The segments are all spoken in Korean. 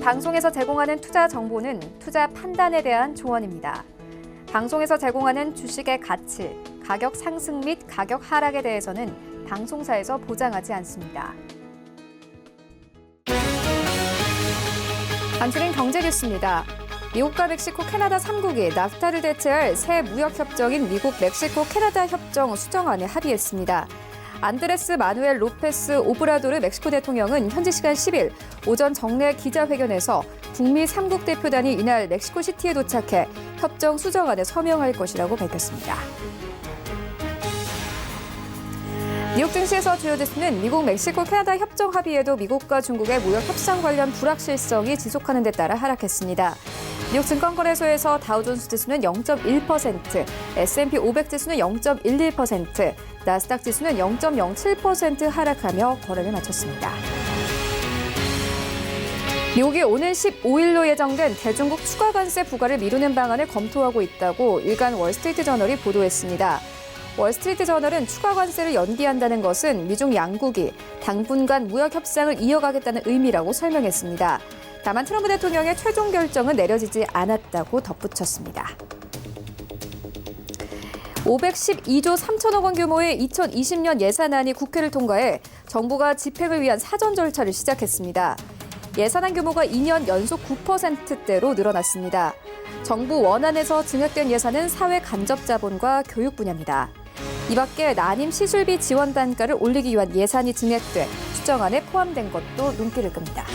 방송에서 제공하는 투자 정보는 투자 판단에 대한 조언입니다. 방송에서 제공하는 주식의 가치, 가격 상승 및 가격 하락에 대해서는 방송사에서 보장하지 않습니다. 간추린 경제 뉴스입니다. 미국과 멕시코, 캐나다 3국이 나프타를 대체할 새 무역협정인 미국, 멕시코, 캐나다 협정 수정안에 합의했습니다. 안드레스 마누엘 로페스 오브라도르 멕시코 대통령은 현지 시간 10일 오전 정례 기자회견에서 북미 3국 대표단이 이날 멕시코시티에 도착해 협정 수정안에 서명할 것이라고 밝혔습니다. 뉴욕 증시에서 주요 지수는 미국, 멕시코, 캐나다 협정 합의에도 미국과 중국의 무역 협상 관련 불확실성이 지속하는 데 따라 하락했습니다. 뉴욕 증권거래소에서 다우존스 지수는 0.1%, S&P 500 지수는 0.11%, 나스닥 지수는 0.07% 하락하며 거래를 마쳤습니다. 미국이 오늘 15일로 예정된 대중국 추가 관세 부과를 미루는 방안을 검토하고 있다고 일간 월스트리트저널이 보도했습니다. 월스트리트저널은 추가 관세를 연기한다는 것은 미중 양국이 당분간 무역 협상을 이어가겠다는 의미라고 설명했습니다. 다만 트럼프 대통령의 최종 결정은 내려지지 않았다고 덧붙였습니다. 512조 3천억 원 규모의 2020년 예산안이 국회를 통과해 정부가 집행을 위한 사전 절차를 시작했습니다. 예산안 규모가 2년 연속 9%대로 늘어났습니다. 정부 원안에서 증액된 예산은 사회 간접 자본과 교육 분야입니다. 이 밖에 난임 시술비 지원 단가를 올리기 위한 예산이 증액돼 수정안에 포함된 것도 눈길을 끕니다.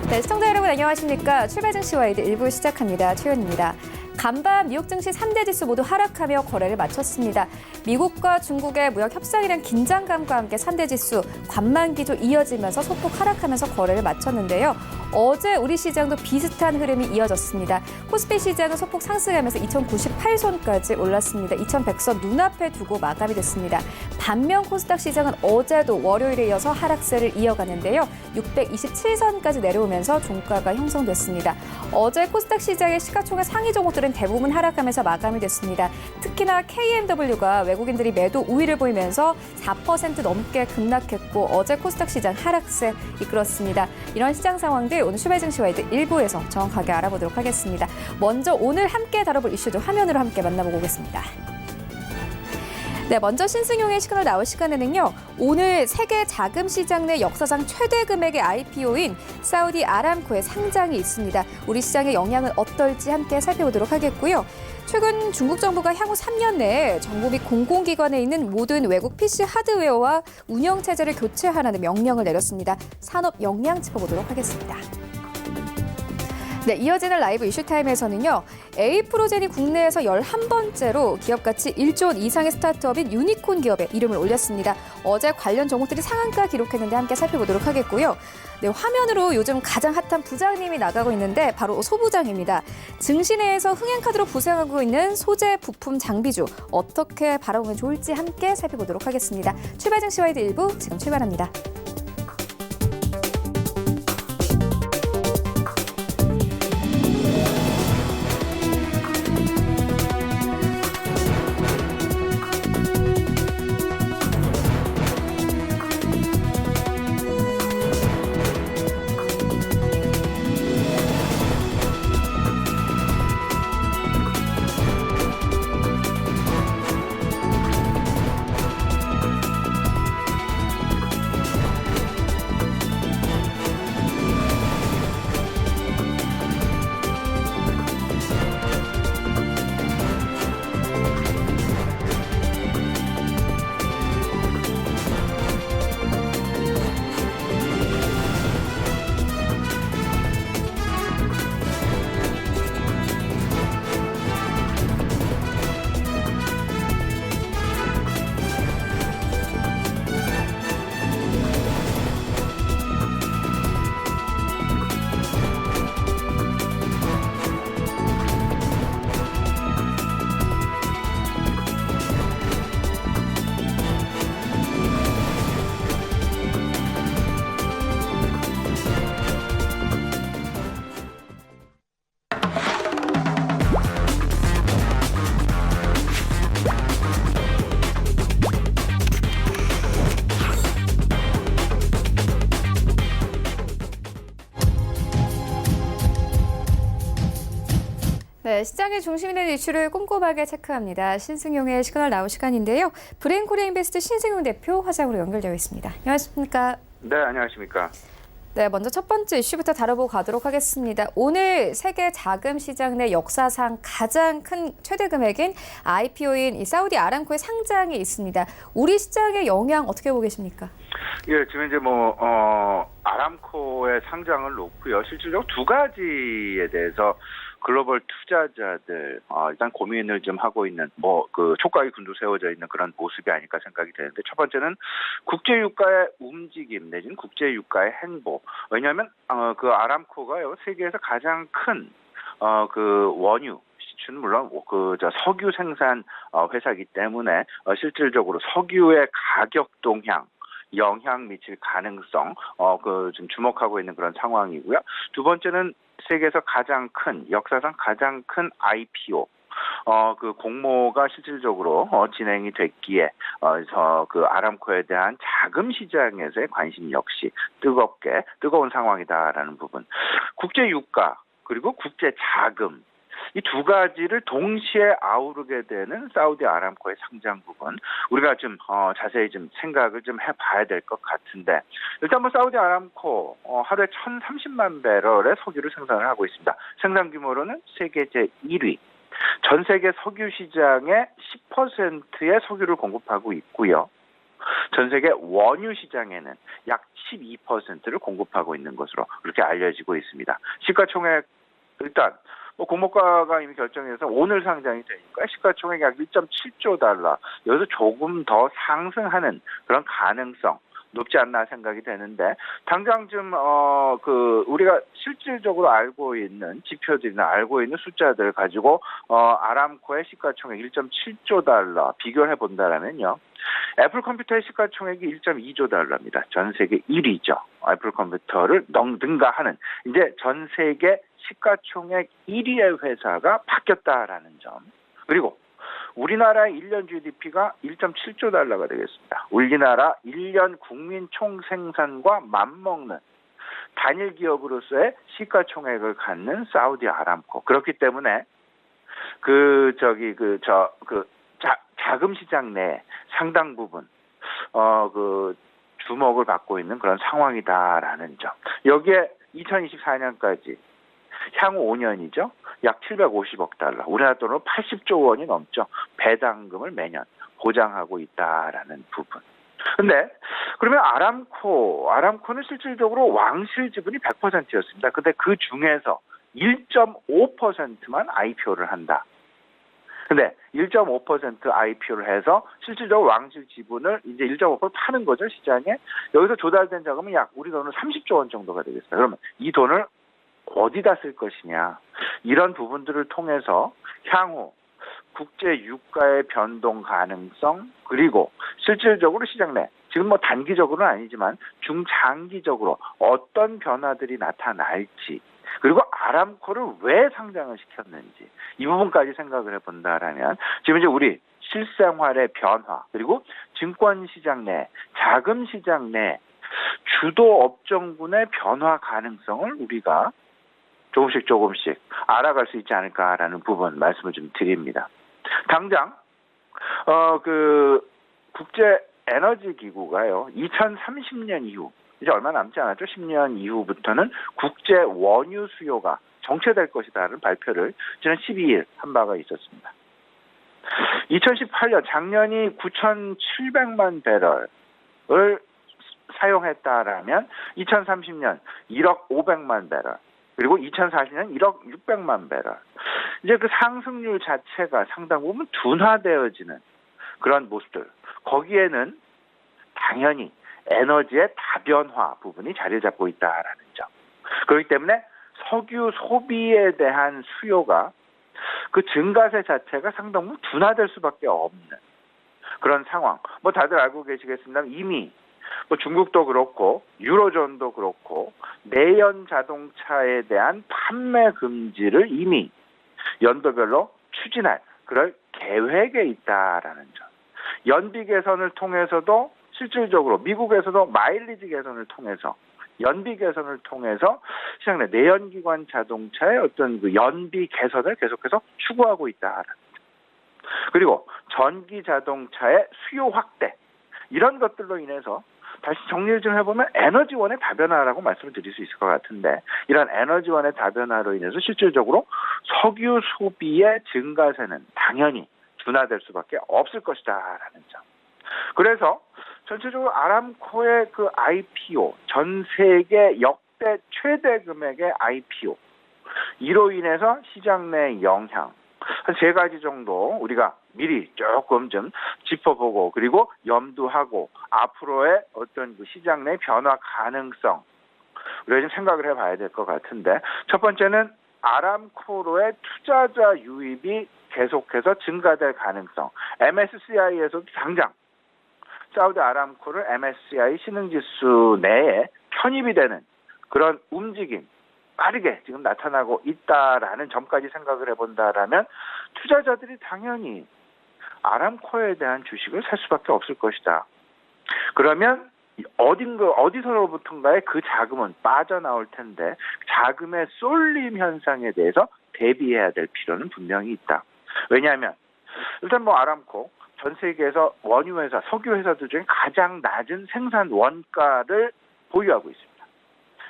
네, 시청자 여러분 안녕하십니까? 출발 증시 와이드 1부 시작합니다. 최연입니다. 간밤 뉴욕 증시 3대 지수 모두 하락하며 거래를 마쳤습니다. 미국과 중국의 무역 협상이란 긴장감과 함께 3대 지수 관망 기조 이어지면서 소폭 하락하면서 거래를 마쳤는데요. 어제 우리 시장도 비슷한 흐름이 이어졌습니다. 코스피 시장은 소폭 상승하면서 2098선까지 올랐습니다. 2100선 눈앞에 두고 마감이 됐습니다. 반면 코스닥 시장은 어제도 월요일에 이어서 하락세를 이어가는데요. 627선까지 내려오면서 종가가 형성됐습니다. 어제 코스닥 시장의 시가총액 상위 종목들은 대부분 하락하면서 마감이 됐습니다. 특히나 KMW가 외국인들이 매도 우위를 보이면서 4% 넘게 급락했고 어제 코스닥 시장 하락세 이끌었습니다. 이런 시장 상황들 오늘 출발 증시 와이드 1부에서 정확하게 알아보도록 하겠습니다. 먼저 오늘 함께 다뤄볼 이슈도 화면으로 함께 만나보고 오겠습니다. 네, 먼저 신승용의 시그널 나올 시간에는요. 오늘 세계 자금 시장 내 역사상 최대 금액의 IPO인 사우디 아람코의 상장이 있습니다. 우리 시장의 영향은 어떨지 함께 살펴보도록 하겠고요. 최근 중국 정부가 향후 3년 내에 정부 및 공공기관에 있는 모든 외국 PC 하드웨어와 운영체제를 교체하라는 명령을 내렸습니다. 산업 역량 짚어보도록 하겠습니다. 네, 이어지는 라이브 이슈타임에서는요. 에이프로젠이 국내에서 11번째로 기업 가치 1조 원 이상의 스타트업인 유니콘 기업에 이름을 올렸습니다. 어제 관련 종목들이 상한가 기록했는데 함께 살펴보도록 하겠고요. 네, 화면으로 요즘 가장 핫한 부장님이 나가고 있는데 바로 소부장입니다. 증시 내에서 흥행카드로 부상하고 있는 소재, 부품, 장비주 어떻게 바라보면 좋을지 함께 살펴보도록 하겠습니다. 출발 증시 와이드 1부 지금 출발합니다. 네, 시장의 중심이 된 이슈를 꼼꼼하게 체크합니다. 신승용의 시그널 나온 시간인데요. 브레인코리아인베스트 신승용 대표 화상으로 연결되어 있습니다. 안녕하십니까? 네, 안녕하십니까? 네, 먼저 첫 번째 이슈부터 다뤄보고 가도록 하겠습니다. 오늘 세계 자금 시장 내 역사상 가장 큰 최대 금액인 IPO인 이 사우디 아람코의 상장이 있습니다. 우리 시장의 영향 어떻게 보고 계십니까? 예, 지금 이제 아람코의 상장을 놓고요. 실질적으로 두 가지에 대해서 글로벌 투자자들 일단 고민을 좀 하고 있는 촉각이 곤두세워져 있는 그런 모습이 아닐까 생각이 되는데, 첫 번째는 국제 유가의 움직임 내지는 국제 유가의 행보. 왜냐하면 그 아람코가요, 세계에서 가장 큰 그 원유 시추는 물론 석유 생산 회사이기 때문에 실질적으로 석유의 가격 동향 영향 미칠 가능성 좀 주목하고 있는 그런 상황이고요. 두 번째는 세계에서 역사상 가장 큰 IPO 그 공모가 실질적으로 진행이 됐기에 그 아람코에 대한 자금 시장에서의 관심 역시 뜨거운 상황이다라는 부분. 국제 유가 그리고 국제 자금, 이 두 가지를 동시에 아우르게 되는 사우디 아람코의 상장 부분, 우리가 좀 자세히 좀 생각을 좀 해봐야 될 것 같은데, 일단 사우디 아람코 하루에 1,030만 배럴의 석유를 생산을 하고 있습니다. 생산 규모로는 세계 제1위. 전 세계 석유 시장의 10%의 석유를 공급하고 있고요. 전 세계 원유 시장에는 약 12%를 공급하고 있는 것으로 그렇게 알려지고 있습니다. 시가총액 일단 공모가가 이미 결정해서 오늘 상장이 되니까 시가총액 약 1.7조 달러, 여기서 조금 더 상승하는 그런 가능성 높지 않나 생각이 되는데, 당장 좀 우리가 실질적으로 알고 있는 지표들이나 알고 있는 숫자들을 가지고 아람코의 시가총액 1.7조 달러 비교를 해본다라면요, 애플 컴퓨터의 시가총액이 1.2조 달러입니다. 전 세계 1위죠. 애플 컴퓨터를 능가하는 이제 전 세계 시가총액 1위의 회사가 바뀌었다라는 점. 그리고 우리나라의 1년 GDP가 1.7조 달러가 되겠습니다. 우리나라 1년 국민 총생산과 맞먹는 단일 기업으로서의 시가총액을 갖는 사우디 아람코. 그렇기 때문에 자금 시장 내 상당 부분 주목을 받고 있는 그런 상황이다라는 점. 여기에 2024년까지 향후 5년이죠. 약 750억 달러, 우리나라 돈으로 80조 원이 넘죠. 배당금을 매년 보장하고 있다라는 부분. 근데 그러면 아람코는 실질적으로 왕실 지분이 100%였습니다. 근데 그 중에서 1.5%만 IPO를 한다. 근데 1.5% IPO를 해서 실질적으로 왕실 지분을 이제 1.5% 파는 거죠, 시장에. 여기서 조달된 자금은 약 우리 돈으로 30조 원 정도가 되겠습니다. 그러면 이 돈을 어디다 쓸 것이냐, 이런 부분들을 통해서 향후 국제 유가의 변동 가능성, 그리고 실질적으로 시장 내 지금 단기적으로는 아니지만 중장기적으로 어떤 변화들이 나타날지, 그리고 아람코를 왜 상장을 시켰는지, 이 부분까지 생각을 해본다라면 지금 이제 우리 실생활의 변화, 그리고 증권시장 내 자금 시장 내 주도 업종군의 변화 가능성을 우리가 조금씩 알아갈 수 있지 않을까라는 부분 말씀을 좀 드립니다. 당장 국제 에너지 기구가요, 2030년 이후, 이제 얼마 남지 않았죠. 10년 이후부터는 국제 원유 수요가 정체될 것이다라는 발표를 지난 12일 한 바가 있었습니다. 2018년 작년이 9,700만 배럴을 사용했다라면 2030년 1억 500만 배럴, 그리고 2040년 1억 600만 배럴. 이제 그 상승률 자체가 상당 부분 둔화되어지는 그런 모습들. 거기에는 당연히 에너지의 다변화 부분이 자리를 잡고 있다라는 점. 그렇기 때문에 석유 소비에 대한 수요가 그 증가세 자체가 상당 부분 둔화될 수밖에 없는 그런 상황. 다들 알고 계시겠습니다만 이미 중국도 그렇고 유로존도 그렇고 내연 자동차에 대한 판매 금지를 이미 연도별로 추진할 그럴 계획에 있다라는 점. 연비 개선을 통해서도 실질적으로 미국에서도 마일리지 개선을 통해서 연비 개선을 통해서 시장 내 내연기관 자동차의 어떤 그 연비 개선을 계속해서 추구하고 있다. 그리고 전기 자동차의 수요 확대 이런 것들로 인해서 다시 정리를 좀 해보면 에너지원의 다변화라고 말씀을 드릴 수 있을 것 같은데 이런 에너지원의 다변화로 인해서 실질적으로 석유 소비의 증가세는 당연히 둔화될 수밖에 없을 것이다라는 점. 그래서 전체적으로 아람코의 그 IPO 전 세계 역대 최대 금액의 IPO 이로 인해서 시장 내 영향 한 세 가지 정도 우리가 미리 조금 좀 짚어보고 그리고 염두하고 앞으로의 어떤 그 시장 내 변화 가능성 우리가 좀 생각을 해봐야 될 것 같은데 첫 번째는 아람코로의 투자자 유입이 계속해서 증가될 가능성. MSCI에서도 당장 사우디 아람코를 MSCI 신흥지수 내에 편입이 되는 그런 움직임 빠르게 지금 나타나고 있다라는 점까지 생각을 해본다라면 투자자들이 당연히 아람코에 대한 주식을 살 수밖에 없을 것이다. 그러면 어디서로부턴가에 그 자금은 빠져나올 텐데 자금의 쏠림 현상에 대해서 대비해야 될 필요는 분명히 있다. 왜냐하면 일단 뭐 아람코 전 세계에서 원유 회사, 석유 회사들 중에 가장 낮은 생산 원가를 보유하고 있습니다.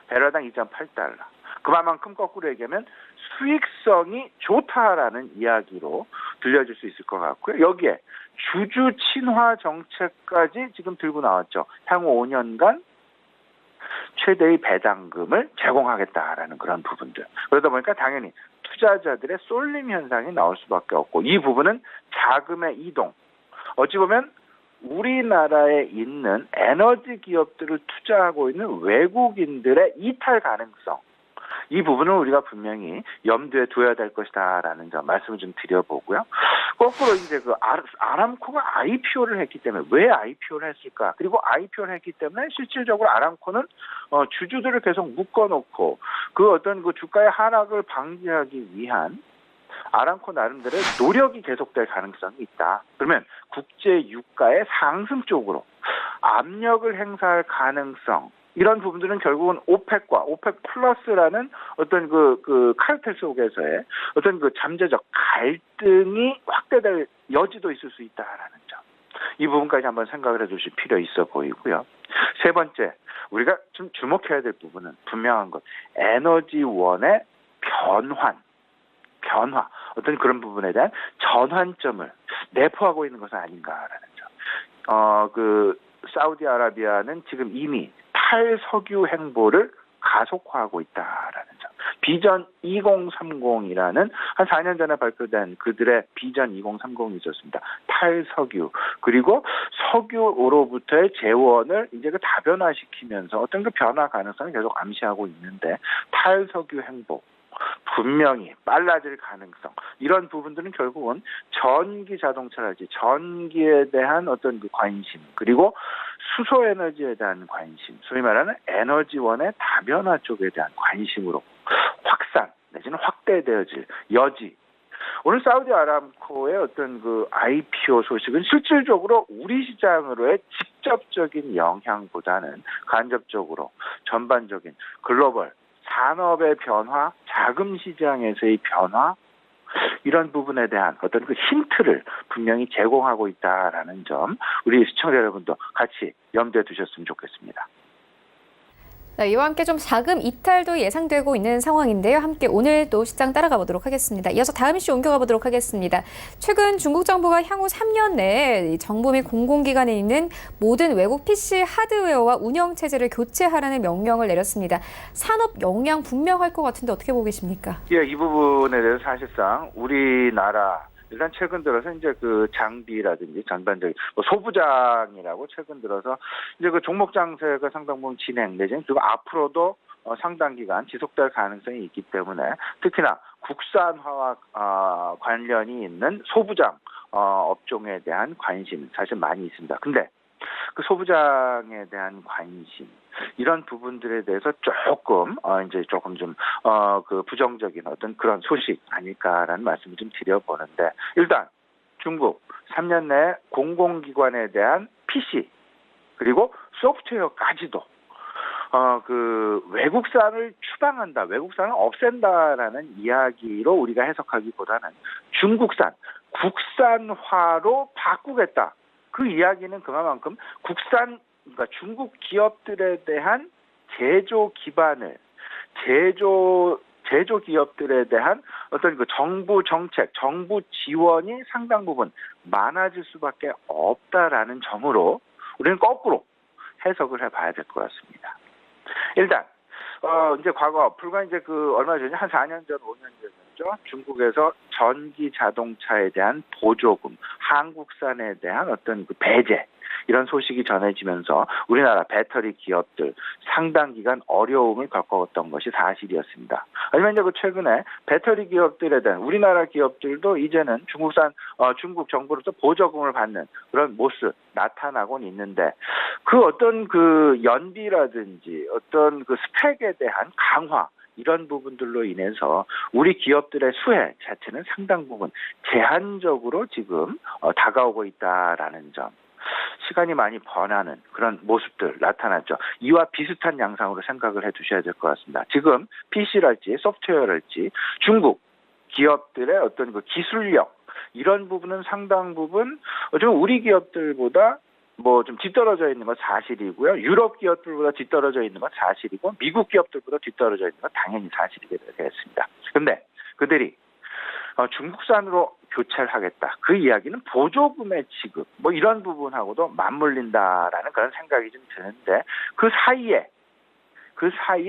배럴당 2.8달러. 그만큼 거꾸로 얘기하면 수익성이 좋다라는 이야기로 들려질 수 있을 것 같고요. 여기에 주주 친화 정책까지 지금 들고 나왔죠. 향후 5년간 최대의 배당금을 제공하겠다라는 그런 부분들. 그러다 보니까 당연히 투자자들의 쏠림 현상이 나올 수밖에 없고 이 부분은 자금의 이동. 어찌 보면 우리나라에 있는 에너지 기업들을 투자하고 있는 외국인들의 이탈 가능성. 이 부분은 우리가 분명히 염두에 둬야 될 것이다라는 점 말씀을 좀 드려보고요. 거꾸로 이제 그 아람코가 IPO를 했기 때문에 왜 IPO를 했을까? 그리고 IPO를 했기 때문에 실질적으로 아람코는 주주들을 계속 묶어놓고 그 어떤 그 주가의 하락을 방지하기 위한 아람코 나름대로의 노력이 계속될 가능성이 있다. 그러면 국제 유가의 상승 쪽으로 압력을 행사할 가능성 이런 부분들은 결국은 오펙과 오펙 플러스라는 어떤 그 카르텔 속에서의 어떤 그 잠재적 갈등이 확대될 여지도 있을 수 있다라는 점. 이 부분까지 한번 생각을 해주실 필요 있어 보이고요. 세 번째, 우리가 좀 주목해야 될 부분은 분명한 것. 에너지원의 변화, 어떤 그런 부분에 대한 전환점을 내포하고 있는 것은 아닌가라는 점. 사우디아라비아는 지금 이미 탈석유 행보를 가속화하고 있다라는 점. 비전 2030이라는 한 4년 전에 발표된 그들의 비전 2030이 있었습니다. 탈석유 그리고 석유로부터의 재원을 이제 그 다변화시키면서 어떤 그 변화 가능성을 계속 암시하고 있는데 탈석유 행보 분명히 빨라질 가능성 이런 부분들은 결국은 전기 자동차랄지 전기에 대한 어떤 그 관심 그리고 수소 에너지에 대한 관심 소위 말하는 에너지원의 다변화 쪽에 대한 관심으로 확산 내지는 확대되어질 여지 오늘 사우디 아람코의 어떤 그 IPO 소식은 실질적으로 우리 시장으로의 직접적인 영향보다는 간접적으로 전반적인 글로벌 산업의 변화, 자금 시장에서의 변화 이런 부분에 대한 어떤 그 힌트를 분명히 제공하고 있다라는 점 우리 시청자 여러분도 같이 염두에 두셨으면 좋겠습니다. 네, 이와 함께 좀 자금 이탈도 예상되고 있는 상황인데요. 함께 오늘도 시장 따라가 보도록 하겠습니다. 이어서 다음 이슈 옮겨가 보도록 하겠습니다. 최근 중국 정부가 향후 3년 내에 정부 및 공공기관에 있는 모든 외국 PC 하드웨어와 운영체제를 교체하라는 명령을 내렸습니다. 산업 영향 분명할 것 같은데 어떻게 보고 계십니까? 예, 이 부분에 대해서 사실상 우리나라 일단 최근 들어서 이제 그 장비라든지 전반적인 소부장이라고 최근 들어서 이제 그 종목 장세가 상당 부분 진행 내지는 그리고 앞으로도 상당 기간 지속될 가능성이 있기 때문에 특히나 국산화와 관련이 있는 소부장 업종에 대한 관심 사실 많이 있습니다. 근데 그 소부장에 대한 관심 이런 부분들에 대해서 조금 그 부정적인 어떤 그런 소식 아닐까라는 말씀을 좀 드려보는데 일단 중국 3년 내에 공공기관에 대한 PC 그리고 소프트웨어까지도 그 외국산을 추방한다, 외국산을 없앤다라는 이야기로 우리가 해석하기보다는 중국산, 국산화로 바꾸겠다. 그 이야기는 그만큼 그러니까 중국 기업들에 대한 제조 기반을 제조 기업들에 대한 어떤 그 정부 정책, 정부 지원이 상당 부분 많아질 수밖에 없다라는 점으로 우리는 거꾸로 해석을 해봐야 될 것 같습니다. 일단 이제 과거 불과 이제 얼마 전에 한 4년 전, 5년 전이었죠. 중국에서 전기 자동차에 대한 보조금, 한국산에 대한 어떤 그 배제 이런 소식이 전해지면서 우리나라 배터리 기업들 상당 기간 어려움을 겪었던 것이 사실이었습니다. 하지만 이제 최근에 배터리 기업들에 대한 우리나라 기업들도 이제는 중국 정부로부터 보조금을 받는 그런 모습 나타나곤 있는데 그 어떤 그 연비라든지 어떤 그 스펙에 대한 강화 이런 부분들로 인해서 우리 기업들의 수혜 자체는 상당 부분 제한적으로 지금 다가오고 있다라는 점. 시간이 많이 번하는 그런 모습들 나타났죠. 이와 비슷한 양상으로 생각을 해두셔야 될 것 같습니다. 지금 PC랄지 소프트웨어랄지 중국 기업들의 어떤 그 기술력 이런 부분은 상당 부분 좀 우리 기업들보다 뭐 좀 뒤떨어져 있는 건 사실이고요. 유럽 기업들보다 뒤떨어져 있는 건 사실이고 미국 기업들보다 뒤떨어져 있는 건 당연히 사실이게 되겠습니다. 그런데 그들이 중국산으로 교체를 하겠다. 그 이야기는 보조금의 지급 뭐 이런 부분하고도 맞물린다라는 그런 생각이 좀 드는데 그 사이에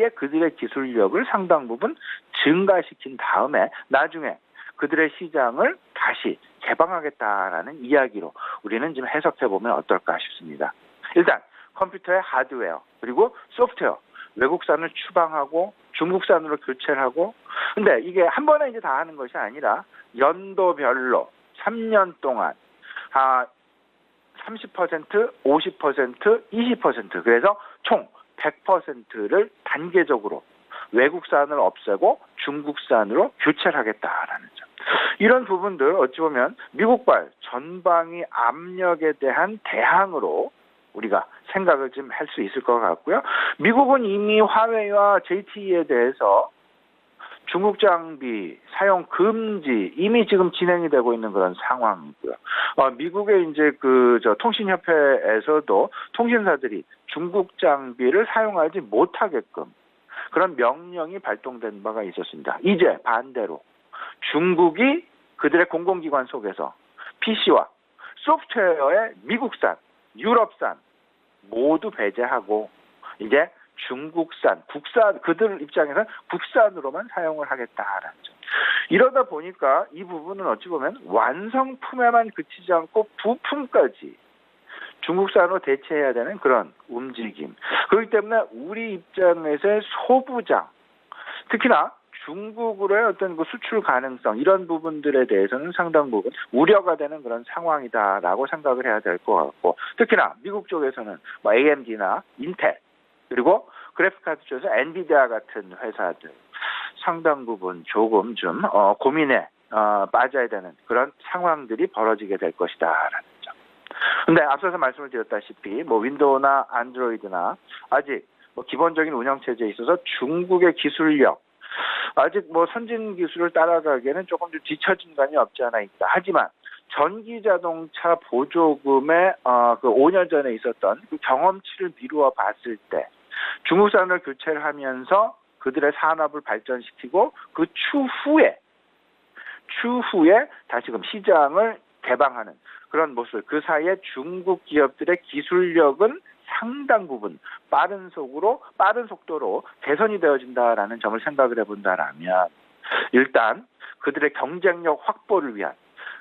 그들의 기술력을 상당 부분 증가시킨 다음에 나중에 그들의 시장을 다시 개방하겠다라는 이야기로 우리는 좀 해석해보면 어떨까 싶습니다. 일단 컴퓨터의 하드웨어 그리고 소프트웨어 외국산을 추방하고 중국산으로 교체를 하고 근데 이게 한 번에 이제 다 하는 것이 아니라 연도별로 3년 동안 30%, 50%, 20% 그래서 총 100%를 단계적으로 외국산을 없애고 중국산으로 교체를 하겠다라는 점. 이런 부분들 어찌 보면 미국발 전방위 압력에 대한 대항으로 우리가 생각을 좀 할 수 있을 것 같고요. 미국은 이미 화웨이와 ZTE에 대해서 중국 장비 사용 금지 이미 지금 진행이 되고 있는 그런 상황이고요. 미국의 이제 통신협회에서도 통신사들이 중국 장비를 사용하지 못하게끔 그런 명령이 발동된 바가 있었습니다. 이제 반대로 중국이 그들의 공공기관 속에서 PC와 소프트웨어의 미국산, 유럽산 모두 배제하고 이제 중국산, 국산 그들 입장에서는 국산으로만 사용을 하겠다라는 점. 이러다 보니까 이 부분은 어찌 보면 완성품에만 그치지 않고 부품까지 중국산으로 대체해야 되는 그런 움직임. 그렇기 때문에 우리 입장에서의 소부장, 특히나 중국으로의 어떤 그 수출 가능성 이런 부분들에 대해서는 상당 부분 우려가 되는 그런 상황이다라고 생각을 해야 될 것 같고 특히나 미국 쪽에서는 뭐 AMD나 인텔 그리고 그래픽카드 쪽에서 엔비디아 같은 회사들 상당 부분 조금 좀 고민에 빠져야 되는 그런 상황들이 벌어지게 될 것이다라는 점. 근데 앞서서 말씀을 드렸다시피 뭐 윈도우나 안드로이드나 아직 뭐 기본적인 운영 체제에 있어서 중국의 기술력 아직 뭐 선진 기술을 따라가기에는 조금 좀 뒤처진 감이 없지 않아 있다. 하지만 전기 자동차 보조금의 그 5년 전에 있었던 그 경험치를 미루어 봤을 때 중국산을 교체를 하면서 그들의 산업을 발전시키고 그 추후에 다시금 시장을 개방하는 그런 모습. 그 사이에 중국 기업들의 기술력은 상당 부분 빠른 속도로 개선이 되어진다라는 점을 생각을 해본다라면 일단 그들의 경쟁력 확보를 위한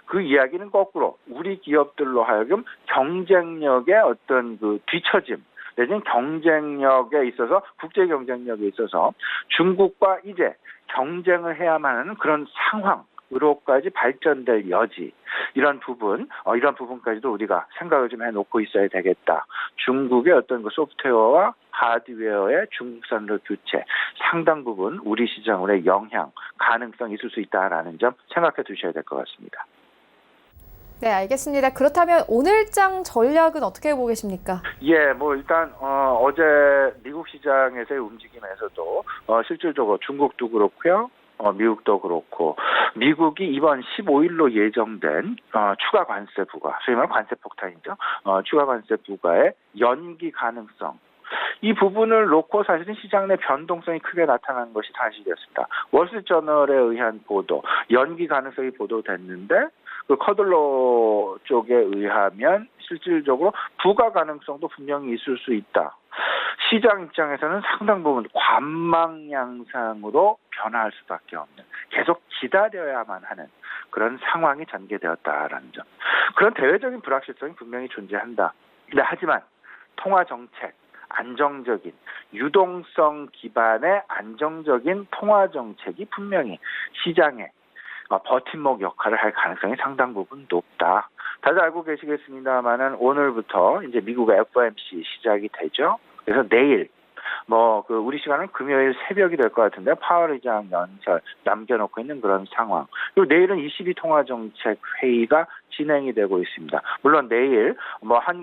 그 이야기는 거꾸로 우리 기업들로 하여금 경쟁력의 어떤 그 뒤처짐 내지는 경쟁력에 있어서 국제 경쟁력에 있어서 중국과 이제 경쟁을 해야만 하는 그런 상황으로까지 발전될 여지 이런 부분까지도 우리가 생각을 좀 해놓고 있어야 되겠다. 중국의 어떤 그 소프트웨어와 하드웨어의 중국산으로 교체 상당 부분 우리 시장으로의 영향 가능성이 있을 수 있다라는 점 생각해 두셔야 될 것 같습니다. 네, 알겠습니다. 그렇다면 오늘장 전략은 어떻게 보고 계십니까? 예, 뭐 일단 어제 미국 시장에서의 움직임에서도 실질적으로 중국도 그렇고요. 미국도 그렇고 미국이 이번 15일로 예정된 추가 관세 부과, 소위 말하는 관세 폭탄이죠. 추가 관세 부과의 연기 가능성. 이 부분을 놓고 사실은 시장 내 변동성이 크게 나타난 것이 사실이었습니다. 월스트리트저널에 의한 보도, 연기 가능성이 보도됐는데 그 커들로 쪽에 의하면 실질적으로 부과 가능성도 분명히 있을 수 있다. 시장 입장에서는 상당 부분 관망 양상으로 변화할 수밖에 없는, 계속 기다려야만 하는 그런 상황이 전개되었다라는 점. 그런 대외적인 불확실성이 분명히 존재한다. 근데 하지만 통화 정책, 안정적인 유동성 기반의 안정적인 통화 정책이 분명히 시장에 버팀목 역할을 할 가능성이 상당 부분 높다. 다들 알고 계시겠습니다만은 오늘부터 이제 미국의 FOMC 시작이 되죠. 그래서 내일 우리 시간은 금요일 새벽이 될 것 같은데 파월 의장 연설 남겨놓고 있는 그런 상황. 그리고 내일은 22통화정책 회의가 진행이 되고 있습니다. 물론 내일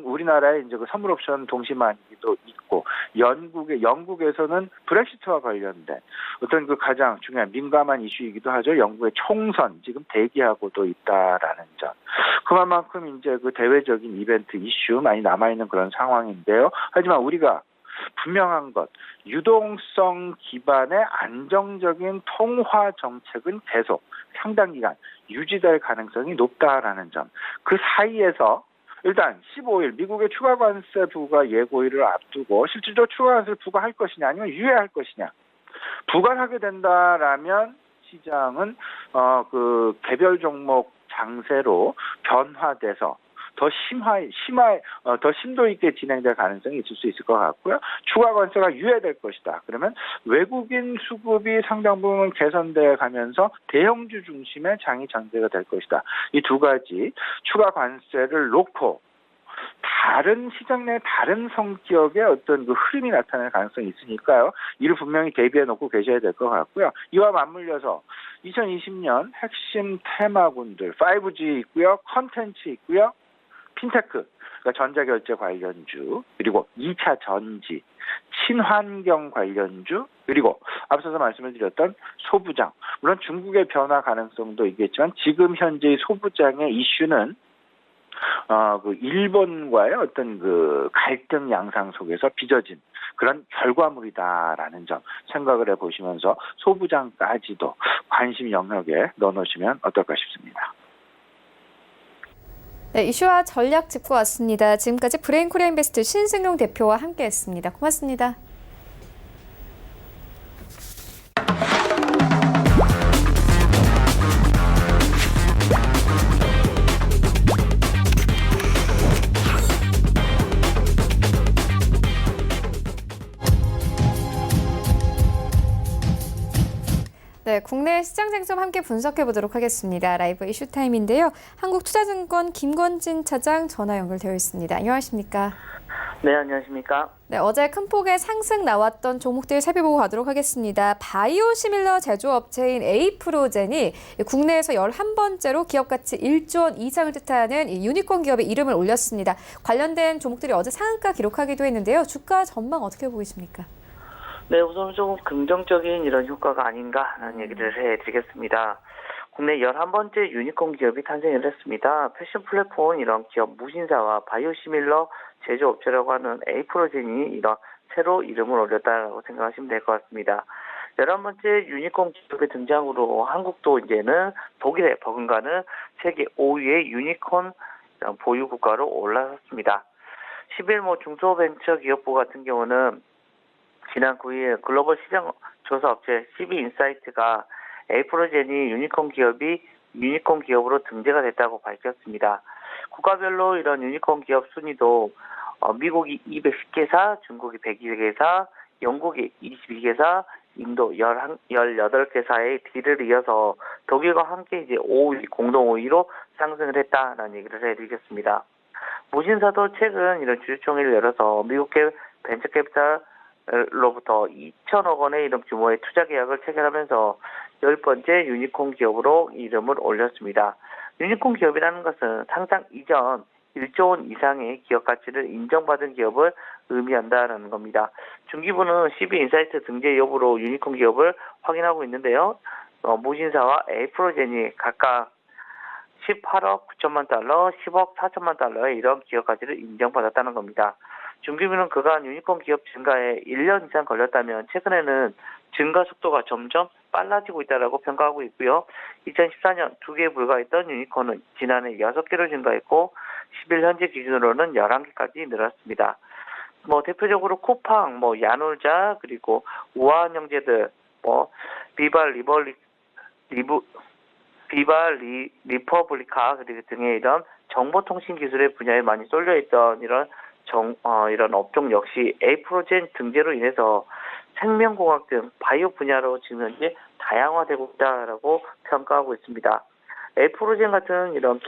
우리나라의 이제 그 선물 옵션 동시만기도 있고 영국에서는 브렉시트와 관련된 어떤 그 가장 중요한 민감한 이슈이기도 하죠. 영국의 총선 지금 대기하고도 있다라는 점. 그만큼 이제 그 대외적인 이벤트 이슈 많이 남아 있는 그런 상황인데요. 하지만 우리가 분명한 것, 유동성 기반의 안정적인 통화 정책은 계속 상당 기간 유지될 가능성이 높다라는 점. 그 사이에서 일단 15일 미국의 추가 관세 부과 예고일을 앞두고 실질적으로 추가 관세를 부과할 것이냐 아니면 유예할 것이냐. 부과하게 된다라면 시장은 그 개별 종목 장세로 변화돼서 더 심도 있게 진행될 가능성이 있을 수 있을 것 같고요. 추가 관세가 유예될 것이다. 그러면 외국인 수급이 상당 부분 개선돼 가면서 대형주 중심의 장이 전개가 될 것이다. 이 두 가지 추가 관세를 놓고 다른 시장 내 다른 성격의 어떤 그 흐름이 나타날 가능성이 있으니까요. 이를 분명히 대비해 놓고 계셔야 될 것 같고요. 이와 맞물려서 2020년 핵심 테마군들 5G 있고요. 컨텐츠 있고요. 핀테크, 그러니까 전자결제 관련주, 그리고 2차 전지, 친환경 관련주, 그리고 앞서서 말씀을 드렸던 소부장. 물론 중국의 변화 가능성도 있겠지만 지금 현재의 소부장의 이슈는 그 일본과의 어떤 그 갈등 양상 속에서 빚어진 그런 결과물이다라는 점 생각을 해보시면서 소부장까지도 관심 영역에 넣어놓으시면 어떨까 싶습니다. 네, 이슈와 전략 짚고 왔습니다. 지금까지 브레인코리아 인베스트 신승용 대표와 함께했습니다. 고맙습니다. 네, 국내 시장 쟁점 함께 분석해 보도록 하겠습니다. 라이브 이슈 타임인데요. 한국투자증권 김건진 차장 전화 연결되어 있습니다. 안녕하십니까? 네, 안녕하십니까? 네, 어제 큰 폭의 상승 나왔던 종목들 살펴보고 가도록 하겠습니다. 바이오시밀러 제조업체인 에이프로젠이 국내에서 11번째로 기업 가치 1조 원 이상을 뜻하는 유니콘 기업의 이름을 올렸습니다. 관련된 종목들이 어제 상한가 기록하기도 했는데요. 주가 전망 어떻게 보이십니까? 네, 우선 조금 긍정적인 이런 효과가 아닌가라는 얘기를 해드리겠습니다. 국내 11번째 유니콘 기업이 탄생을 했습니다. 패션 플랫폼 이런 기업 무신사와 바이오시밀러 제조업체라고 하는 에이프로젠이 이런 새로 이름을 올렸다고 생각하시면 될 것 같습니다. 11번째 유니콘 기업의 등장으로 한국도 이제는 독일에 버금가는 세계 5위의 유니콘 보유 국가로 올라섰습니다. 11일 중소벤처기업부 같은 경우는 지난 9일 글로벌 시장 조사 업체 CB인사이트가 에이프로젠이 유니콘 기업으로 등재가 됐다고 밝혔습니다. 국가별로 이런 유니콘 기업 순위도 미국이 210개사, 중국이 102개사, 영국이 22개사, 인도 18개사의 뒤를 이어서 독일과 함께 이제 5위, 공동 5위로 상승을 했다는 얘기를 해드리겠습니다. 무신사도 최근 이런 주주총회를 열어서 미국계 벤처캐피탈 로부터 2천억 원의 이런 규모의 투자 계약을 체결하면서 10번째 유니콘 기업으로 이름을 올렸습니다. 유니콘 기업이라는 것은 상장 이전 1조 원 이상의 기업 가치를 인정받은 기업을 의미한다라는 겁니다. 중기부는 CB인사이트 등재 여부로 유니콘 기업을 확인하고 있는데요. 무신사와 에이프로젠이 각각 18억 9천만 달러, 10억 4천만 달러의 이런 기업 가치를 인정받았다는 겁니다. 중기부는 그간 유니콘 기업 증가에 1년 이상 걸렸다면 최근에는 증가 속도가 점점 빨라지고 있다고 평가하고 있고요. 2014년 2개에 불과했던 유니콘은 지난해 6개로 증가했고 10일 현재 기준으로는 11개까지 늘었습니다. 대표적으로 쿠팡, 야놀자, 그리고 우아한 형제들, 리퍼블리카 그리고 등의 이런 정보통신 기술의 분야에 많이 쏠려있던 이런 업종 역시 에이프로젠 등재로 인해서 생명공학 등 바이오 분야로 지금 현재 다양화되고 있다라고 평가하고 있습니다. 에이프로젠 같은 이런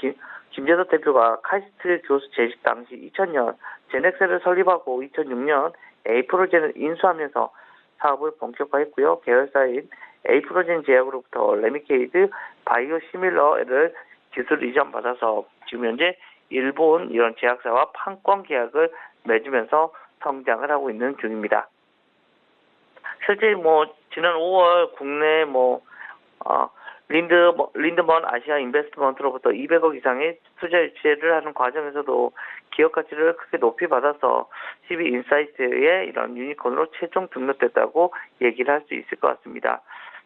김재덕 대표가 카이스트 교수 재직 당시 2000년 제넥셀을 설립하고 2006년 에이프로젠을 인수하면서 사업을 본격화했고요. 계열사인 에이프로젠 제약으로부터 레미케이드 바이오시밀러를 기술 이전받아서 지금 현재 일본 이런 제약사와 판권 계약을 맺으면서 성장을 하고 있는 중입니다. 실제 지난 5월 국내 린드먼 아시아 인베스트먼트로부터 200억 이상의 투자 유치를 하는 과정에서도 기업 가치를 크게 높이 받아서 CB인사이트의 이런 유니콘으로 최종 등록됐다고 얘기를 할 수 있을 것 같습니다.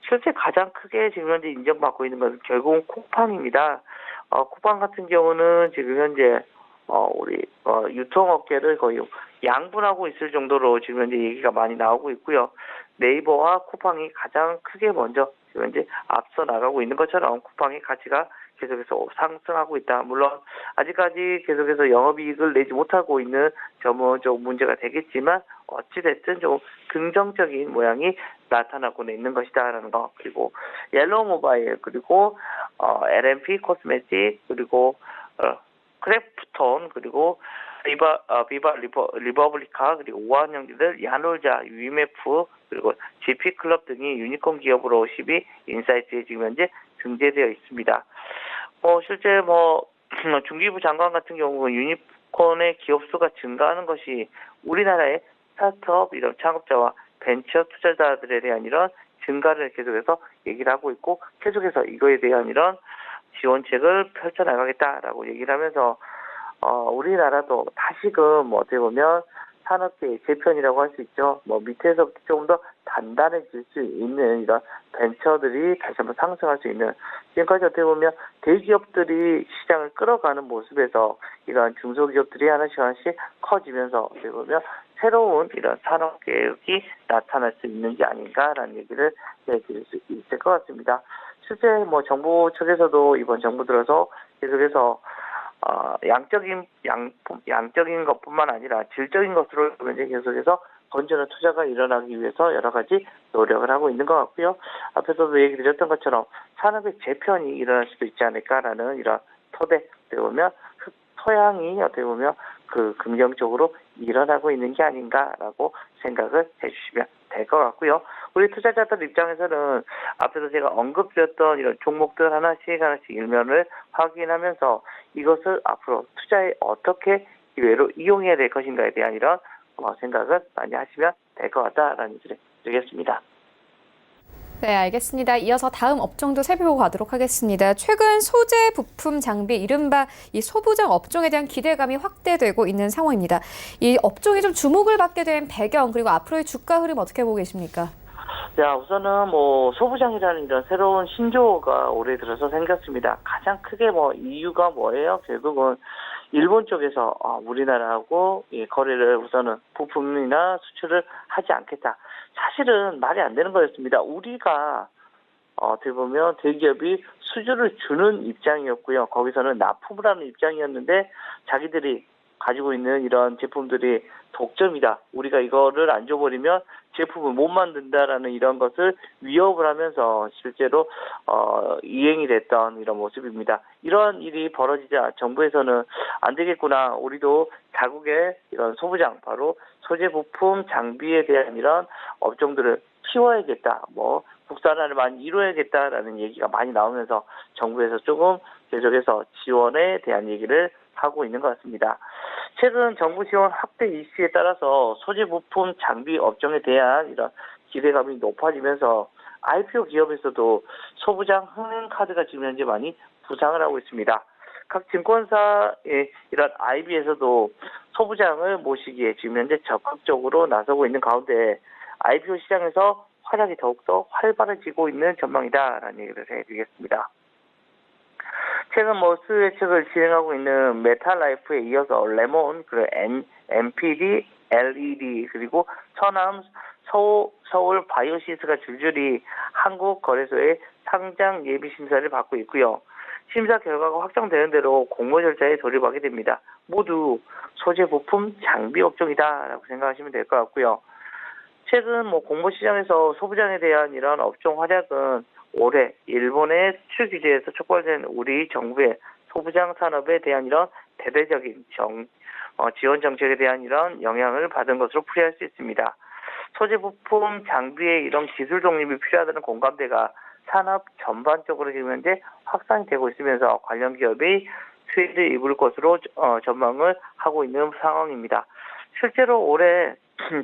실제 가장 크게 지금 현재 인정받고 있는 것은 결국은 쿠팡입니다. 쿠팡 같은 경우는 지금 현재 우리 유통업계를 거의 양분하고 있을 정도로 지금 현재 얘기가 많이 나오고 있고요. 네이버와 쿠팡이 가장 크게 먼저 지금 현재 앞서 나가고 있는 것처럼 쿠팡의 가치가 계속해서 상승하고 있다. 물론 아직까지 계속해서 영업이익을 내지 못하고 있는 점은 좀 문제가 되겠지만 어찌됐든 좀 긍정적인 모양이 나타나고 있는 것이다라는 거. 그리고 옐로우 모바일 그리고 LMP 코스메틱 그리고 크래프톤 그리고 리버블리카 그리고 우아한 형제들 야놀자 위메프 그리고 GP 클럽 등이 유니콘 기업으로 12 인사이트에 지금 현재 등재되어 있습니다. 실제 중기부 장관 같은 경우는 유니콘의 기업 수가 증가하는 것이 우리나라의 스타트업 이런 창업자와 벤처 투자자들에 대한 이런 증가를 계속해서 얘기를 하고 있고 계속해서 이거에 대한 이런 지원책을 펼쳐나가겠다라고 얘기를 하면서 우리나라도 다시금 어떻게 보면 산업계의 재편이라고 할 수 있죠. 밑에서부터 조금 더 단단해질 수 있는 이런 벤처들이 다시 한번 상승할 수 있는 지금까지 어떻게 보면 대기업들이 시장을 끌어가는 모습에서 이런 중소기업들이 하나씩 커지면서 어떻게 보면 새로운 이런 산업계획이 나타날 수 있는 게 아닌가라는 얘기를 드릴 수 있을 것 같습니다. 실제 정부 측에서도 이번 정부 들어서 계속해서 양적인 것뿐만 아니라 질적인 것으로 이제 계속해서 건전한 투자가 일어나기 위해서 여러 가지 노력을 하고 있는 것 같고요. 앞에서도 얘기 드렸던 것처럼 산업의 재편이 일어날 수도 있지 않을까라는 이런 어떻게 보면 토양이 어떻게 보면 긍정적으로 일어나고 있는 게 아닌가라고 생각을 해주시면 될 것 같고요. 우리 투자자들 입장에서는 앞에서 제가 언급드렸던 이런 종목들 하나씩 일면을 확인하면서 이것을 앞으로 투자에 어떻게 기회로 이용해야 될 것인가에 대한 이런 생각을 많이 하시면 될 것 같다라는 얘기를 드리겠습니다. 네, 알겠습니다. 이어서 다음 업종도 살펴보고 가도록 하겠습니다. 최근 소재, 부품, 장비, 이른바 이 소부장 업종에 대한 기대감이 확대되고 있는 상황입니다. 이 업종이 좀 주목을 받게 된 배경 그리고 앞으로의 주가 흐름 어떻게 보고 계십니까? 자, 우선은 소부장이라는 이런 새로운 신조어가 올해 들어서 생겼습니다. 가장 크게 이유가 뭐예요? 결국은 일본 쪽에서 우리나라하고 거래를 우선은 부품이나 수출을 하지 않겠다. 사실은 말이 안 되는 거였습니다. 우리가 어떻게 보면 대기업이 수주를 주는 입장이었고요. 거기서는 납품을 하는 입장이었는데 자기들이 가지고 있는 이런 제품들이 독점이다. 우리가 이거를 안 줘버리면 제품을 못 만든다라는 이런 것을 위협을 하면서 실제로 이행이 됐던 이런 모습입니다. 이런 일이 벌어지자 정부에서는 안 되겠구나. 우리도 자국의 이런 소부장, 바로 소재 부품 장비에 대한 이런 업종들을 키워야겠다. 국산화를 많이 이루어야겠다라는 얘기가 많이 나오면서 정부에서 조금 계속해서 지원에 대한 얘기를 하고 있는 것 같습니다. 최근 정부 지원 확대 이슈에 따라서 소재 부품 장비 업종에 대한 이런 기대감이 높아지면서 IPO 기업에서도 소부장 흥행 카드가 지금 현재 많이 부상을 하고 있습니다. 각 증권사의 이런 IB에서도 소부장을 모시기에 지금 현재 적극적으로 나서고 있는 가운데 IPO 시장에서 활약이 더욱더 활발해지고 있는 전망이다라는 얘기를 해드리겠습니다. 최근 수요 예측을 진행하고 있는 메탈라이프에 이어서 레몬, 그리고 MPD, LED, 그리고 천암, 서울 바이오시스가 줄줄이 한국거래소의 상장 예비 심사를 받고 있고요. 심사 결과가 확정되는 대로 공모 절차에 돌입하게 됩니다. 모두 소재 부품 장비 업종이다라고 생각하시면 될 것 같고요. 최근 공모 시장에서 소부장에 대한 이런 업종 활약은 올해 일본의 수출 규제에서 촉발된 우리 정부의 소부장 산업에 대한 이런 대대적인 지원 정책에 대한 이런 영향을 받은 것으로 풀이할 수 있습니다. 소재 부품 장비의 이런 기술 독립이 필요하다는 공감대가 산업 전반적으로 지금 현재 확산이 되고 있으면서 관련 기업이 수혜를 입을 것으로 전망을 하고 있는 상황입니다. 실제로 올해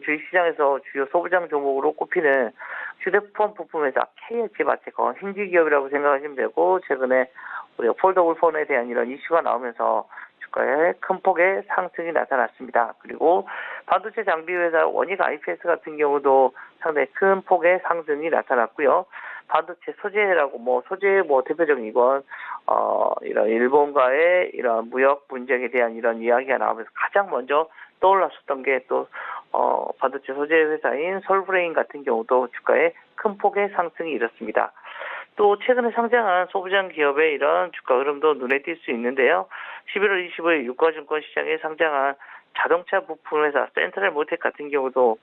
주식시장에서 주요 소부장 종목으로 꼽히는 휴대폰 부품 회사 KH마테건 힌지기업이라고 생각하시면 되고, 최근에 우리가 폴더블 폰에 대한 이런 이슈가 나오면서 주가에 큰 폭의 상승이 나타났습니다. 그리고 반도체 장비 회사 원익 IPS 같은 경우도 상당히 큰 폭의 상승이 나타났고요. 반도체 소재라고 소재의 대표적인 이건 이런 일본과의 이런 무역 분쟁에 대한 이런 이야기가 나오면서 가장 먼저 떠올랐었던 게 또 반도체 소재 회사인 솔브레인 같은 경우도 주가에 큰 폭의 상승이 일었습니다. 또 최근에 상장한 소부장 기업의 이런 주가 흐름도 눈에 띌 수 있는데요. 11월 25일 유가증권 시장에 상장한 자동차 부품 회사 센트럴 모텍 같은 경우도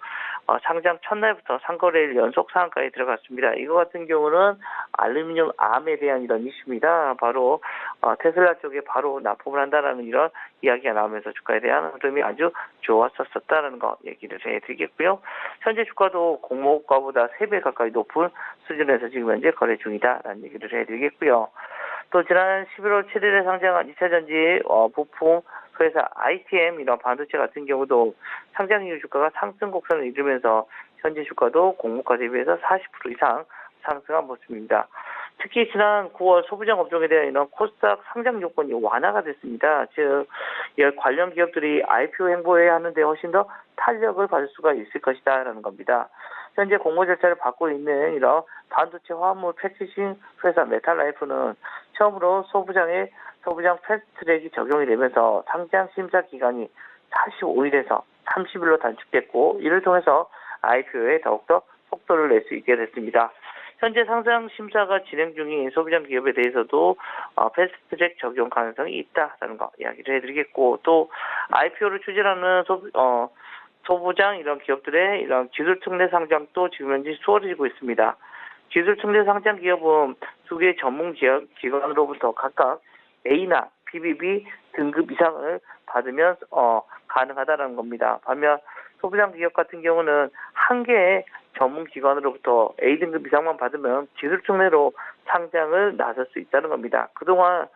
상장 첫날부터 상거래일 연속 상한가에 들어갔습니다. 이거 같은 경우는 알루미늄 암에 대한 이런 이슈입니다. 바로 테슬라 쪽에 바로 납품을 한다라는 이런 이야기가 나오면서 주가에 대한 흐름이 아주 좋았었다라는 거 얘기를 해드리겠고요. 현재 주가도 공모가보다 3배 가까이 높은 수준에서 지금 현재 거래 중이다라는 얘기를 해드리겠고요. 또 지난 11월 7일에 상장한 2차전지 부품 회사 ITM 이런 반도체 같은 경우도 상장 이후 주가가 상승 곡선을 이루면서 현재 주가도 공모가 대비해서 40% 이상 상승한 모습입니다. 특히 지난 9월 소부장 업종에 대한 이런 코스닥 상장 요건이 완화가 됐습니다. 즉 관련 기업들이 IPO 행보해야 하는데 훨씬 더 탄력을 받을 수가 있을 것이다라는 겁니다. 현재 공모 절차를 받고 있는 이런 반도체 화합물 패키징 회사 메탈라이프는 처음으로 소부장 패스트트랙이 적용이 되면서 상장 심사 기간이 45일에서 30일로 단축됐고, 이를 통해서 IPO에 더욱더 속도를 낼 수 있게 됐습니다. 현재 상장 심사가 진행 중인 소부장 기업에 대해서도 패스트트랙 적용 가능성이 있다라는 거 이야기를 해드리겠고, 또 IPO를 추진하는 소부장 이런 기업들의 이런 기술 특례 상장도 지금 현재 수월해지고 있습니다. 기술 특례 상장 기업은 두 개의 전문 기관으로부터 각각 A나 BBB 등급 이상을 받으면 가능하다는 겁니다. 반면 소부장 기업 같은 경우는 한 개의 전문 기관으로부터 A 등급 이상만 받으면 기술 특례로 상장을 나설 수 있다는 겁니다. 그동안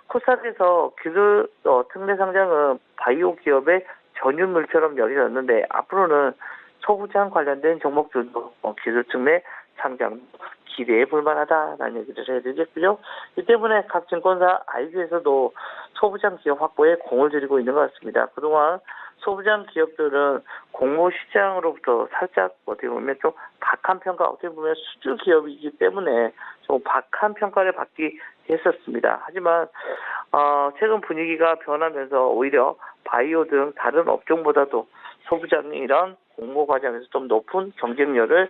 코스닥에서 기술 특례 상장은 바이오 기업의 전유물처럼 여겨졌는데, 앞으로는 소부장 관련된 종목들도 기술 특례 상장 기대해 볼 만하다라는 얘기를 해드리겠고요. 이 때문에 각 증권사 IB에서도 소부장 기업 확보에 공을 들이고 있는 것 같습니다. 그동안 소부장 기업들은 공모 시장으로부터 살짝 어떻게 보면 좀 박한 평가, 어떻게 보면 수주 기업이기 때문에 좀 박한 평가를 받기 했었습니다. 하지만 최근 분위기가 변하면서 오히려 바이오 등 다른 업종보다도 소부장이 이런 공모 과정에서 좀 높은 경쟁률을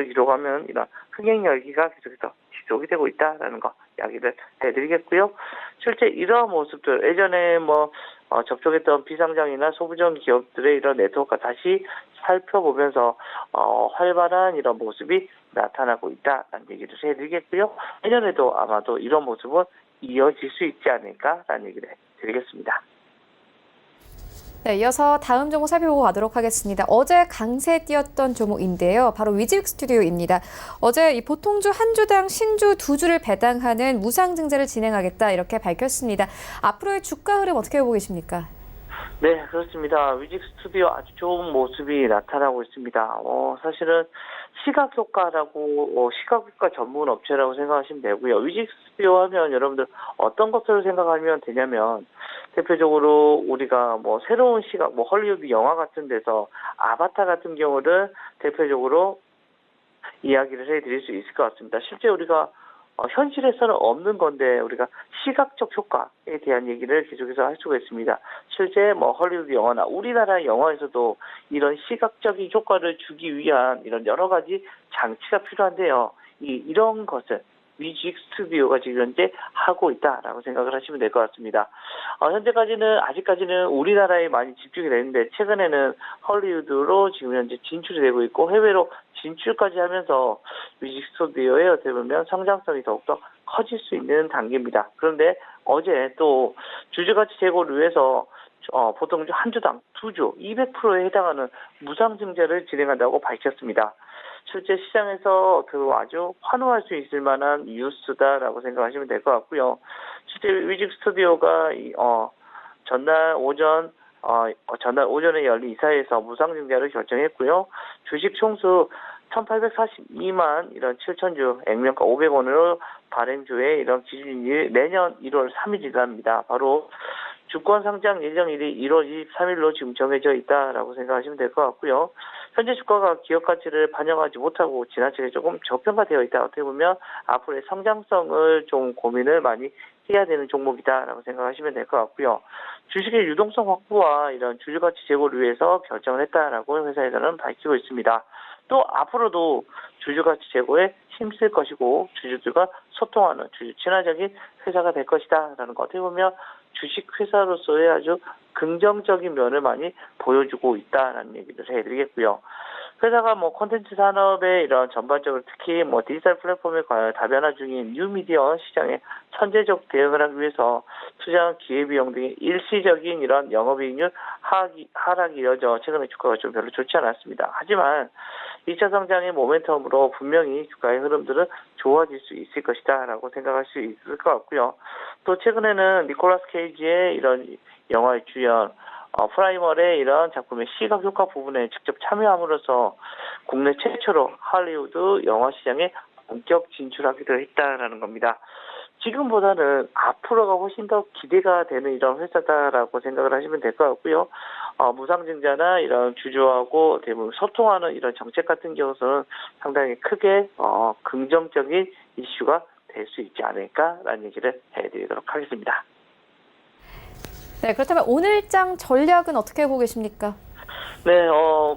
기록하면 이런 흥행 열기가 계속해서 지속이 되고 있다라는 거 이야기를 해드리겠고요. 실제 이러한 모습들 예전에 접촉했던 비상장이나 소부장 기업들의 이런 네트워크가 다시 살펴보면서 활발한 이런 모습이 나타나고 있다라는 얘기를 해드리겠고요. 내년에도 아마도 이런 모습은 이어질 수 있지 않을까라는 얘기를 해드리겠습니다. 네, 이어서 다음 종목 살펴보고 가도록 하겠습니다. 어제 강세 띄었던 종목인데요. 바로 위직 스튜디오입니다. 어제 이 보통주 한 주당 신주 두 주를 배당하는 무상증자를 진행하겠다 이렇게 밝혔습니다. 앞으로의 주가 흐름 어떻게 보고 계십니까? 네, 그렇습니다. 위직 스튜디오 아주 좋은 모습이 나타나고 있습니다. 사실은 시각효과라고, 시각효과 전문 업체라고 생각하시면 되고요. 위직 스튜디오 하면 여러분들 어떤 것을 생각하면 되냐면, 대표적으로 우리가 뭐 새로운 시각, 뭐 헐리우드 영화 같은 데서 아바타 같은 경우를 대표적으로 이야기를 해드릴 수 있을 것 같습니다. 실제 우리가 현실에서는 없는 건데 우리가 시각적 효과에 대한 얘기를 계속해서 할 수가 있습니다. 실제 뭐 헐리우드 영화나 우리나라 영화에서도 이런 시각적인 효과를 주기 위한 이런 여러 가지 장치가 필요한데요. 이런 것을 위직 스튜디오가 지금 현재 하고 있다라고 생각을 하시면 될 것 같습니다. 아직까지는 우리나라에 많이 집중이 되는데 최근에는 헐리우드로 지금 현재 진출이 되고 있고 해외로 진출까지 하면서 위직 스튜디오의 어떻게 보면 성장성이 더욱더 커질 수 있는 단계입니다. 그런데 어제 또 주주가치 제고를 위해서 보통 한 주당 2주 200%에 해당하는 무상증자를 진행한다고 밝혔습니다. 실제 시장에서 아주 환호할 수 있을 만한 뉴스다라고 생각하시면 될 것 같고요. 실제 위직 스튜디오가 전날 오전에 열린 이사회에서 무상증자를 결정했고요. 주식 총수 1,842만 이런 7천주 액면가 500원으로 발행주의 이런 기준일이 내년 1월 3일이랍니다. 바로 주권 상장 예정일이 1월 23일로 지금 정해져 있다라고 생각하시면 될 것 같고요. 현재 주가가 기업 가치를 반영하지 못하고 지나치게 조금 저평가되어 있다. 어떻게 보면 앞으로의 성장성을 좀 고민을 많이 해야 되는 종목이다라고 생각하시면 될 것 같고요. 주식의 유동성 확보와 이런 주주가치 제고를 위해서 결정을 했다라고 회사에서는 밝히고 있습니다. 또 앞으로도 주주가치 제고에 힘쓸 것이고 주주들과 소통하는 주주 친화적인 회사가 될 것이다라는 거 어떻게 보면 주식 회사로서의 아주 긍정적인 면을 많이 보여주고 있다라는 얘기를 해드리겠고요. 회사가 뭐 콘텐츠 산업의 이런 전반적으로 특히 뭐 디지털 플랫폼에 관한 다변화 중인 뉴미디어 시장에 선제적 대응을 하기 위해서 투자한 기회비용 등의 일시적인 이런 영업이익률 하락이 이어져 최근에 주가가 좀 별로 좋지 않았습니다. 하지만 2차 성장의 모멘텀으로 분명히 주가의 흐름들은 좋아질 수 있을 것이다라고 생각할 수 있을 것 같고요. 또 최근에는 니콜라스 케이지의 이런 영화의 주연 프라이멀의 이런 작품의 시각 효과 부분에 직접 참여함으로써 국내 최초로 할리우드 영화 시장에 본격 진출하기도 했다라는 겁니다. 지금보다는 앞으로가 훨씬 더 기대가 되는 이런 회사다라고 생각을 하시면 될 것 같고요. 무상증자나 이런 주주하고 대부분 소통하는 이런 정책 같은 경우는 상당히 크게 긍정적인 이슈가 될 수 있지 않을까라는 얘기를 해드리도록 하겠습니다. 네, 그렇다면 오늘장 전략은 어떻게 보고 계십니까? 네,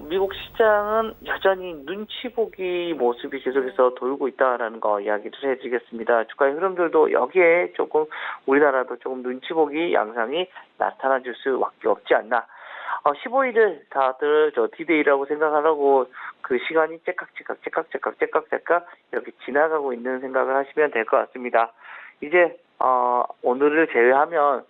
미국 시장은 여전히 눈치 보기 모습이 계속해서 돌고 있다라는 거 이야기를 해드리겠습니다. 주가의 흐름들도 여기에 조금 우리나라도 조금 눈치 보기 양상이 나타나줄 수밖에 없지 않나. 15일을 다들 디데이라고 생각하라고 그 시간이 째깍 이렇게 지나가고 있는 생각을 하시면 될 것 같습니다. 이제 오늘을 제외하면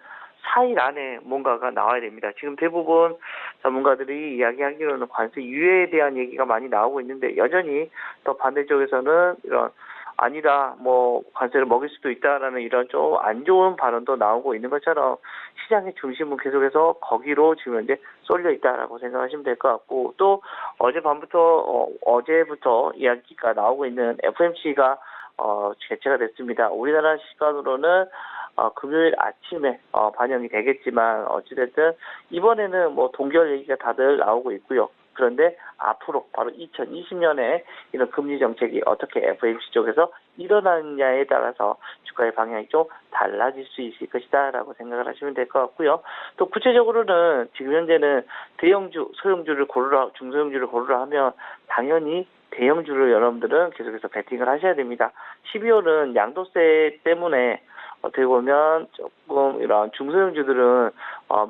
4일 안에 뭔가가 나와야 됩니다. 지금 대부분 전문가들이 이야기하기로는 관세 유예에 대한 얘기가 많이 나오고 있는데 여전히 또 반대쪽에서는 이런 아니다, 뭐 관세를 먹일 수도 있다라는 이런 좀 안 좋은 발언도 나오고 있는 것처럼 시장의 중심은 계속해서 거기로 지금 현재 쏠려 있다라고 생각하시면 될 것 같고 또 어제부터 이야기가 나오고 있는 FOMC가 개최가 됐습니다. 우리나라 시간으로는 금요일 아침에 반영이 되겠지만 어찌됐든 이번에는 뭐 동결 얘기가 다들 나오고 있고요. 그런데 앞으로 바로 2020년에 이런 금리 정책이 어떻게 FOMC 쪽에서 일어나느냐에 따라서 주가의 방향이 좀 달라질 수 있을 것이다라고 생각을 하시면 될 것 같고요. 또 구체적으로는 지금 현재는 대형주, 소형주를 고르라, 중소형주를 고르라 하면 당연히 대형주를 여러분들은 계속해서 베팅을 하셔야 됩니다. 12월은 양도세 때문에 어떻게 보면 조금 이런 중소형주들은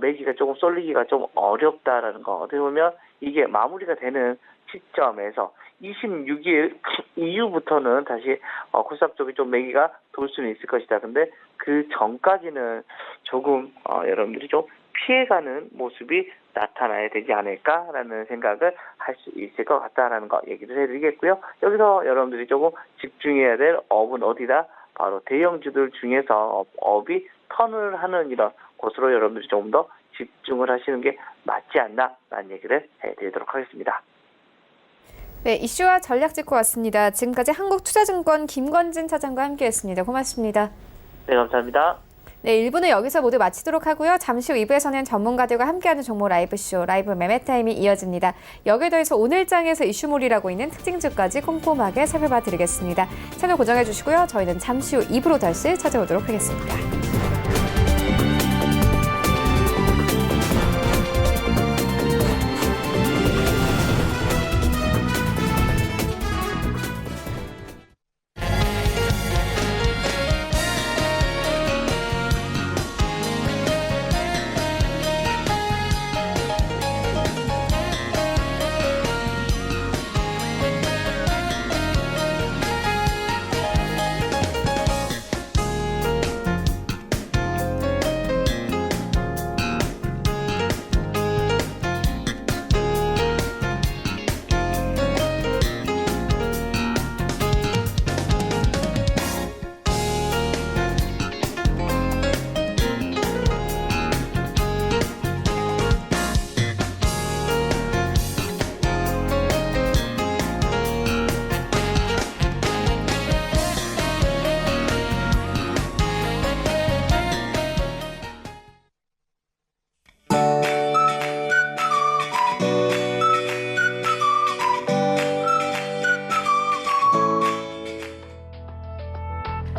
매기가 조금 쏠리기가 좀 어렵다라는 거. 어떻게 보면 이게 마무리가 되는 시점에서 26일 이후부터는 다시 코스닥 쪽이 좀 매기가 돌 수는 있을 것이다. 근데 그 전까지는 조금 여러분들이 좀 피해가는 모습이 나타나야 되지 않을까라는 생각을 할 수 있을 것 같다라는 거 얘기를 해드리겠고요. 여기서 여러분들이 조금 집중해야 될 업은 어디다? 바로 대형주들 중에서 업이 턴을 하는 이런 곳으로 여러분들이 조금 더 집중을 하시는 게 맞지 않나라는 얘기를 해드리도록 하겠습니다. 네, 이슈와 전략 짚고 왔습니다. 지금까지 한국투자증권 김건진 차장과 함께했습니다. 고맙습니다. 네, 감사합니다. 네, 1부는 여기서 모두 마치도록 하고요. 잠시 후 2부에서는 전문가들과 함께하는 종목 라이브쇼, 라이브 매매타임이 이어집니다. 여기에 더해서 오늘장에서 이슈몰이라고 있는 특징주까지 꼼꼼하게 살펴봐 드리겠습니다. 채널 고정해 주시고요. 저희는 잠시 후 2부로 다시 찾아오도록 하겠습니다.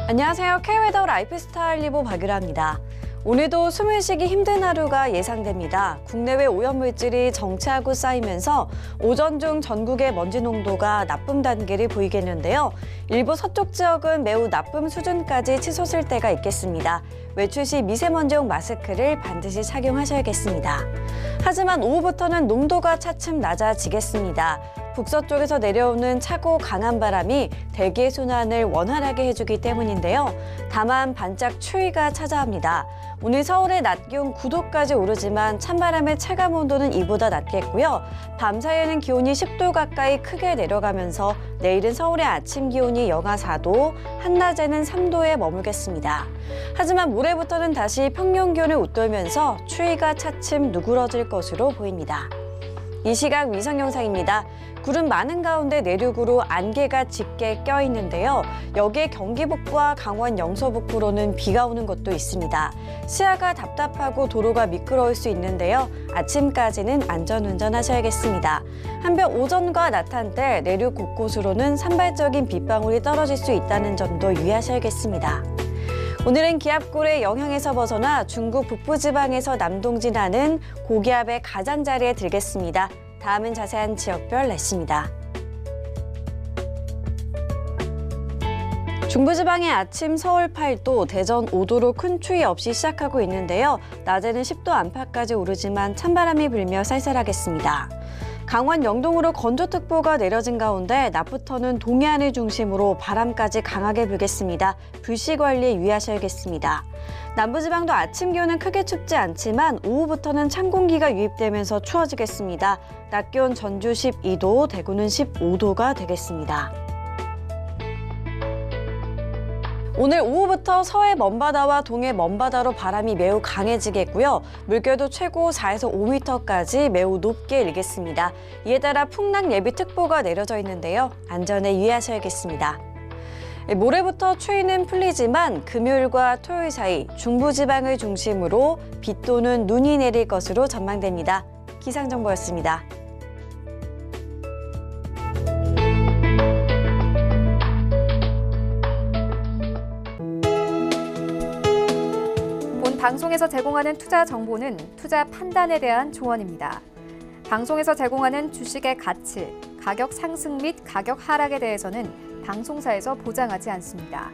안녕하세요. K웨더 라이프스타일 리보 박유라입니다. 오늘도 숨을 쉬기 힘든 하루가 예상됩니다. 국내외 오염물질이 정체하고 쌓이면서 오전 중 전국의 먼지 농도가 나쁨 단계를 보이겠는데요. 일부 서쪽 지역은 매우 나쁨 수준까지 치솟을 때가 있겠습니다. 외출 시 미세먼지용 마스크를 반드시 착용하셔야겠습니다. 하지만 오후부터는 농도가 차츰 낮아지겠습니다. 북서쪽에서 내려오는 차고 강한 바람이 대기의 순환을 원활하게 해주기 때문인데요. 다만 반짝 추위가 찾아옵니다. 오늘 서울의 낮 기온 9도까지 오르지만 찬바람의 체감 온도는 이보다 낮겠고요. 밤 사이에는 기온이 10도 가까이 크게 내려가면서 내일은 서울의 아침 기온이 영하 4도, 한낮에는 3도에 머물겠습니다. 하지만 모레부터는 다시 평년 기온을 웃돌면서 추위가 차츰 누그러질 것으로 보입니다. 이 시각 위성 영상입니다. 구름 많은 가운데 내륙으로 안개가 짙게 껴있는데요. 여기에 경기 북부와 강원 영서 북부로는 비가 오는 곳도 있습니다. 시야가 답답하고 도로가 미끄러울 수 있는데요. 아침까지는 안전운전 하셔야겠습니다. 한편 오전과 낮 한때 내륙 곳곳으로는 산발적인 빗방울이 떨어질 수 있다는 점도 유의하셔야겠습니다. 오늘은 기압골의 영향에서 벗어나 중국 북부지방에서 남동진하는 고기압의 가장자리에 들겠습니다. 다음은 자세한 지역별 날씨입니다. 중부지방의 아침 서울 8도, 대전 5도로 큰 추위 없이 시작하고 있는데요. 낮에는 10도 안팎까지 오르지만 찬바람이 불며 쌀쌀하겠습니다. 강원 영동으로 건조특보가 내려진 가운데 낮부터는 동해안을 중심으로 바람까지 강하게 불겠습니다. 불씨 관리에 유의하셔야겠습니다. 남부지방도 아침 기온은 크게 춥지 않지만 오후부터는 찬 공기가 유입되면서 추워지겠습니다. 낮 기온 전주 12도, 대구는 15도가 되겠습니다. 오늘 오후부터 서해 먼바다와 동해 먼바다로 바람이 매우 강해지겠고요. 물결도 최고 4에서 5m까지 매우 높게 일겠습니다. 이에 따라 풍랑 예비특보가 내려져 있는데요. 안전에 유의하셔야겠습니다. 모레부터 추위는 풀리지만 금요일과 토요일 사이 중부지방을 중심으로 비 또는 눈이 내릴 것으로 전망됩니다. 기상정보였습니다. 본 방송에서 제공하는 투자 정보는 투자 판단에 대한 조언입니다. 방송에서 제공하는 주식의 가치, 가격 상승 및 가격 하락에 대해서는 방송사에서 보장하지 않습니다.